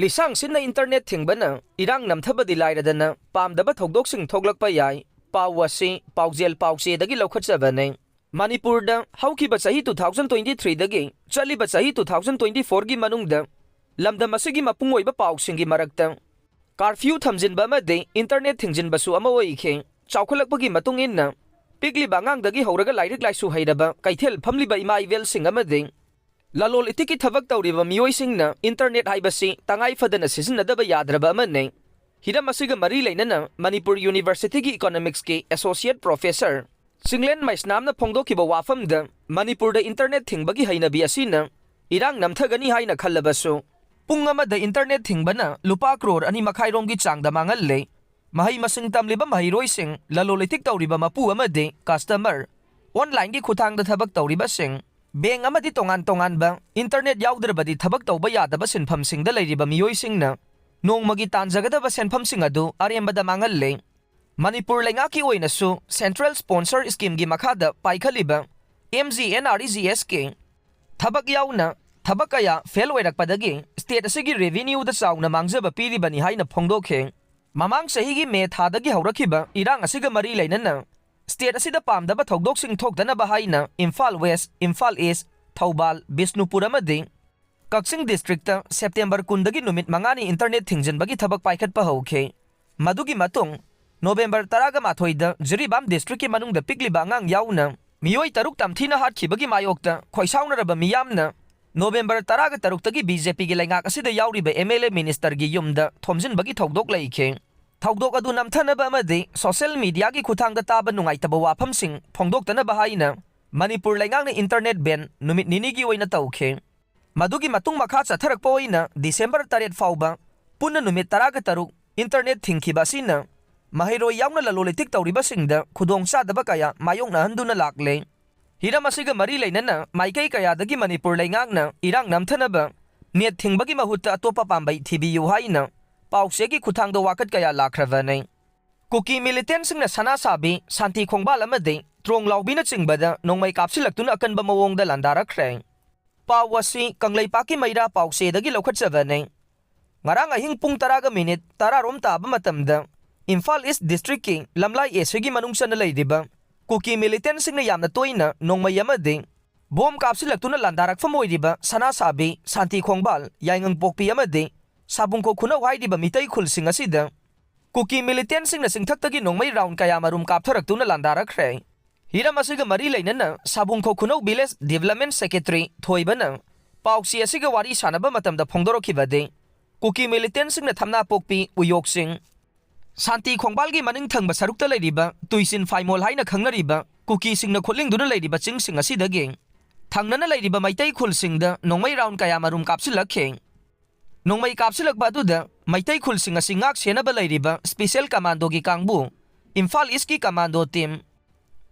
Lisang Sitna Internet Thingbana Erang Namthabadi Lairadana Pamdaba Thoudoksing Thoklakpa Yai Pawasi Paujel Pause dagi Lokhatsavane Manipur da Haukiba Sahi 2023 dagi Chaliba Sahi 2024 gi manungda Lamda Masigi Mapungoiba Pausingi Marakta Curfew Thamjinba Made Internet Thingjin Basu Amawaike Chaukulakpagi Matungin Pigli Bangang dagi Horaga Lairik Laisu Haidaba Kaitel Pamliba Ima Ivel Singamade Lalol itiki thabak tawriba miyoi singna internet haibasi tangai fadana sisinadaba yadraba amane hidam asiga mari leinana Manipur University gi Economics ki Associate Professor Singlen Maisnamna phongdokiba wafamda Manipur da internet thingbagi hainabi asina Erang namthagani haina khallabasu pung amada internet thingbana lupa crore ani makhairom gi changda mangalle mahai masing tamliba mahiroi sing lalol itik tawriba mapu amade customer online gi khuthangda thabak tawriba sing Beng amadi tongan ba internet yaudrabadi thabak tawba yadaba senpham singda leiriba miyoi singna nongmagi tanjagadaba senpham sing adu arembada mangalle Manipur lengaki oinasu Central Sponsor Scheme gi makhada paikhaliba MGNREGSK thabak yauna thabak kaya fail oirakpadagi state asigi revenue da sauna mangjaba piribani haina phongdokhe mamang sahi gi me thadagi haurakhiba Erang asiga mari leinana State asida Pamdaba Thoudoksing Thoklakpa haina Imphal West, Imphal East, Thoubal, Bishnupur amadi Kaksing District September kundagi numit mangani internet thingjinbagi thabak paikhatpa hauke madugi matung November 18 Jiribam District ki manungda pikliba angang yauna miyoi taruk tamthina hatkibagi mayokta khoisaunaraba miyamna November 13 tagi BJP gi lengak asida yauriba MLA minister gi yumda thomjinbagi thodok laike Thaudok adu namthanaba amadi social media gi khuthangda taba nungaitaba wafamsing phongdoktana haina Manipur lengangna internet ban numit nini gi oina tawkhe madugi matung makha chatharakpa oina December 3 fauba punna numit 13 internet thingkhiba sina mahiro yauna lalolitik tawriba singda khudong sadaba kaya mayongna handuna lakle hiram asiga mari leinana maikai kaya dagi Manipur lengangna Erang namthanaba net thingbagi mahutta atopa pambai thibiyu haina Pausegi khuthangda wakat kaya lakravane Kuki militant singna sana sabi santi khongbal amade trong laubina chingbada nongmai kapsilaktuna akanba mawongda landarakre Pawasi Kangleipaki maira pausedagi lokhatchavane Ngarang ahing pung 10 minute 10 rom taba matamda Imphal East District ki Lamlai Esegi manungsana leidiba Kuki militant singna yamna toina nongmai amade bom kapsilaktuna landarakfam oidiba sana sabi santi khongbal yaingang pokpi amade Sabungko khuna waidiba mitai khulsing asida Kuki militant singna singthaktagi nongmai round kaya marum kaptharaktuna landarakre hiram asiga mari leinana Sabungko khuna village development secretary thoibana pausi asiga wari sanaba matamda phongdorokhibade Kuki militant singna thamna pokpi uyok sing Santi khongbal gi maning thangba sarukta leiriba tuisin faimol haina khangnariba Kuki singna kholingduna leiriba chingsing asidagi thangnana leiriba maitai khulsingda nongmai round kaya marum kapsilakhe Nongmai kapsilakba aduda maitai khulsing asi ngak senaba leiriba special commando gi kangbu Imphal East ki commando team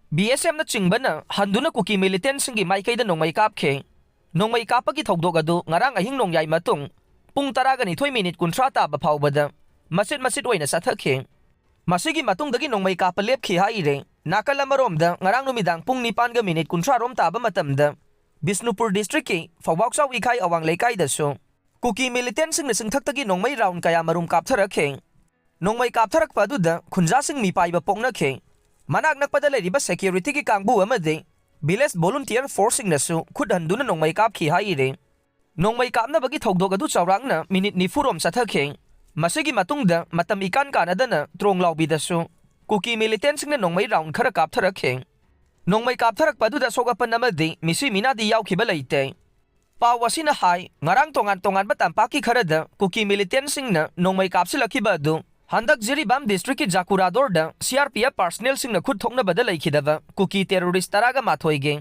BSM na chingbana handuna Kuki militant singi maikaida nongmai kapkhe nongmai kapagi thodok adu ngarang ahing nongyai matung pung 12 minute kunthra ta ba phawbada masit oina sathakhe masigi matungdagi nongmai kapa lepkhi haire nakalamarom ngarang numidang pung 9 minute kunthra rom ta ba matamda Bishnupur district ki Phawbaksau ikhai awang leikai da so Kuki militant singna singthaktagi nongmai round kaya marum kaptharakhe nongmai kaptharakpa aduda khunja sing mi paiba poknakhe manak nakpada leiriba security ki kangbu amade village volunteer force singnasu khudhanduna nongmai kapkhi haire nongmai kapnabagi thodok adu chawrangna minute nifurom sathakhe masigi matungda matam ikan kanadana trong laubidasu Kuki militant singna nongmai round khara kaptharakhe nongmai kaptharakpa aduda sogapan amade misi minadi yaukhiba leite Pawasina hai ngarang tongan batampaki kharada Kuki militant singna nongmai kapsilakhiba adu handak Jiribam district ki Jakurador da CRPF personnel singna khud thokna bada leikhidaba Kuki terrorist taraga mathoige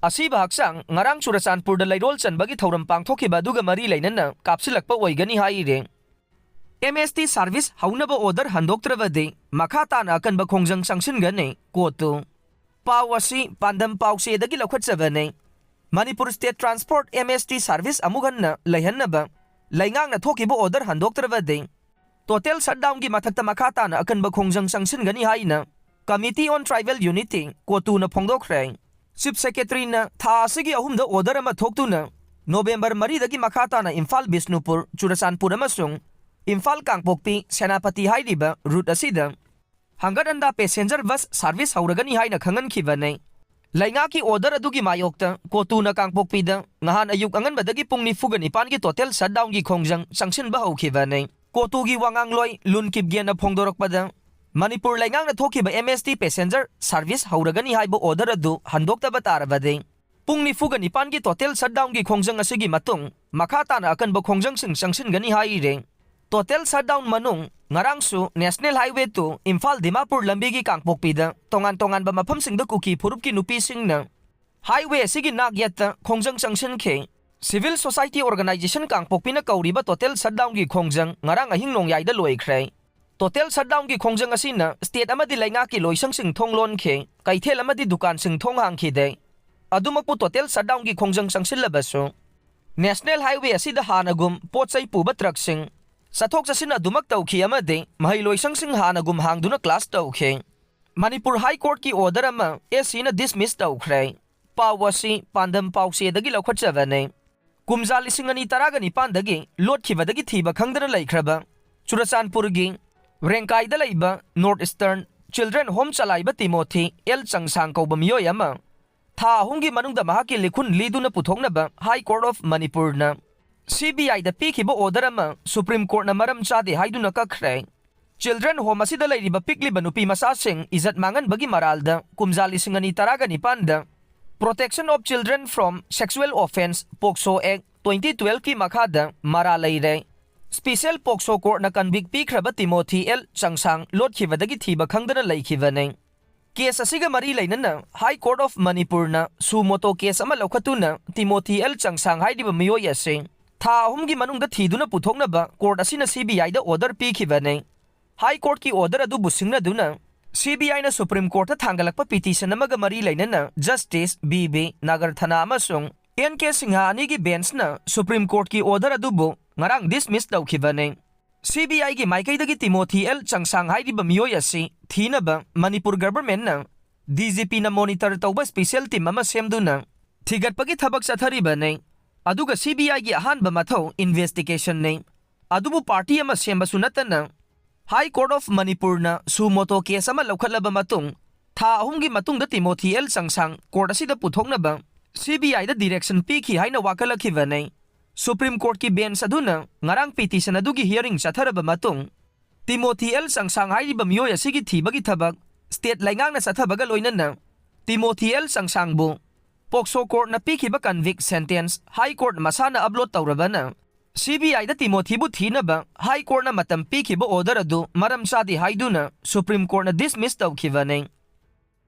asiba haksang ngarang Churachandpur da lairol chanbagi thoram pangthokhiba aduga mari leinana kapsilakpa oigani haire MST service haunaba order handoktrabade makha tana akanba khongjang sangsin kotu Pawasi pandam pause dagi lokhatchavane Manipur State Transport MST Service amuganna leihannaba laingangna thokiba order handoktrabade total shutdown gi mathakta makhata na akanba khongjang sangsin haina Committee on Tribal Unity kotu na phongdokre Chief Secretary na tha asigi ahumda order ama thoktuna November maridagi makhatana Imphal Bisnupur, Churachandpur amasung Imphal Kangpokpi Senapati hairiba route asida Hangaranda passenger bus service hauragani haina khangankhibane. Laingaki order adugi mayokta Kotuna Kangpokpida ngahan ayuk anganbadagi pung 9 gi total shutdown gi khongjang sangshin ba haukhibane. Kotugi wangangloi lunkip giana phongdorokpada Manipur laingang na thokiba MST passenger service hauragani haibo order adu handoktaba tarabade. Pung 9 gi total shutdown gi khongjang asigi matung makhatana akanba khongjang sing sangshin gani haire. Total shutdown manung ngarangsu National Highway to Imphal Dimapur lambi gi Kangpokpida tongan ba mafam singda kuki phurup ki nupi singna highway asigi nagyata khongjang sangshin khe Civil Society Organization Kangpokpina kauriba total shutdown gi khongjang ngarang ahing nongyaida loikhrai. Total shutdown gi khongjang asina state amadi laingaki loisang sing thonglon khe kaithel amadi dukan sing thong hangkhide. Adumakpu total shutdown gi khongjang sangsillabasu National Highway asida hanagum potsai puba truck sing Sathok Sasin adumak tauki amade mahailoi sangsing hanagum hangduna class tauke. Manipur High Court ki order ama esina dismiss taukrai. Pawasi pandam pause dagi laukhatchavane. Kumza lisingani taragani pandagi lot khibadagi thiba khangdana laikhraba. Churachandpur gi Rengkai da laiba Northeastern Children Home chalaiba Timothy L Changsang kauba miyoi ama tha hungi manungda mahaki likhun liduna puthoknaba High Court of Manipur na CBI da pikiba order ama Supreme Court na maram chade haiduna kakhre. Children Home asida lairiba pikliba nupi masasing izat mangan bagi maralda kumza lisingani taragani panda Protection of Children from Sexual Offense POCSO Act 2012 ki makhada maralaire. Special POCSO Court na convict pikraba Timothy L Changsang lot khibadagi thiba khangdana laikhibane. Case asiga mari lainana High Court of Manipur na sumoto case ama laukhatuna Timothy L Changsang haidiba miyoi ase tha ahumgi manungda thiduna puthoknaba court asina CBI da order pikhibane. High Court ki order adu busingna duna CBI na Supreme Court ta thangalakpa petition amaga mari lainana Justice BB Nagarthana amasung NK Singha ani gi bench na Supreme Court ki order adu bu ngarang dismiss taukhibane. CBI gi maikaidagi Timothy L Changsang haidiba miyoi ase thinaba Manipur government na DGP na monitor tauba special team ama semduna thigatpagi thabak satharibane. Aduga CBI gi ahanba mathau investigation ne. Adubu party ama sembasu natana High Court of Manipur na sumoto case ama laukhatlaba matung tha ahumgi matungda Timothy L Changsang court asida puthoknaba CBI da direction pikhi haina wakalakhibane. Supreme Court ki bench aduna ngarang petition adugi hearing chatharaba matung Timothy L Changsang haiba miyoi asigi thibagi thabak state laingang na chathabaga loinana Timothy L Changsang bu POCSO Court na pikiba convict sentence High Court masana upload taurabana. CBI da Timothy bu thinaba High Court na matam pikiba order adu maram sadi haiduna Supreme Court na dismiss taukhibane.